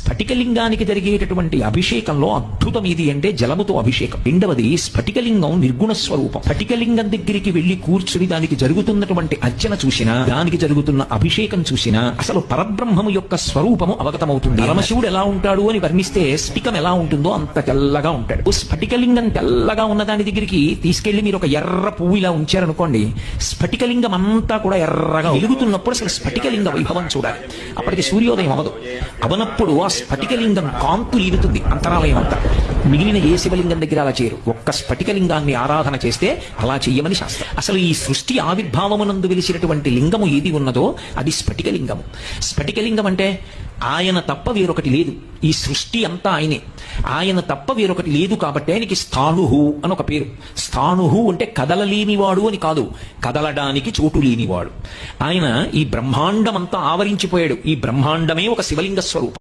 స్ఫటికలింగానికి జరిగేటటువంటి అభిషేకంలో అద్భుతం ఇది అంటే జలముతో అభిషేకం. రెండవది స్ఫటికలింగం నిర్గుణ స్వరూపం. స్ఫటికలింగం దగ్గరికి వెళ్లి కూర్చుని దానికి జరుగుతున్నటువంటి అర్చన చూసినా, దానికి జరుగుతున్న అభిషేకం చూసినా అసలు పరబ్రహ్మము యొక్క స్వరూపము అవగతమవుతుంది. పరమశివుడు ఎలా ఉంటాడు అని వర్ణిస్తే స్ఫటికం ఎలా ఉంటుందో అంత తెల్లగా ఉంటాడు. స్ఫటికలింగం తెల్లగా ఉన్న దాని దగ్గరికి తీసుకెళ్లి మీరు ఒక ఎర్ర పువ్వు ఇలా ఉంచారనుకోండి, స్ఫటికలింగం అంతా కూడా ఎర్రగా వెలుగుతున్నప్పుడు అసలు స్ఫటికలింగ వైభవం చూడాలి. అప్పటికి సూర్యోదయం అవదు. అవనప్పుడు ఆ స్ఫటికలింగం కాంతు ఈదుతుంది అంతరాలయం అంతా. మిగిలిన ఏ శివలింగం దగ్గర అలా చేయరు. ఒక్క స్ఫటికలింగాన్ని ఆరాధన చేస్తే అలా చెయ్యమని శాస్త్రం. అసలు ఈ సృష్టి ఆవిర్భావమునందు వెలిసినటువంటి లింగము ఏది ఉన్నదో అది స్ఫటికలింగము. స్ఫటికలింగం అంటే ఆయన తప్ప వేరొకటి లేదు. ఈ సృష్టి అంతా ఆయనే, ఆయన తప్ప వేరొకటి లేదు. కాబట్టి ఆయనకి స్థాణుహు అని ఒక పేరు. స్థాణుహు అంటే కదలలేనివాడు అని కాదు, కదలడానికి చోటు లేనివాడు. ఆయన ఈ బ్రహ్మాండం అంతా ఆవరించిపోయాడు. ఈ బ్రహ్మాండమే ఒక శివలింగ స్వరూపం.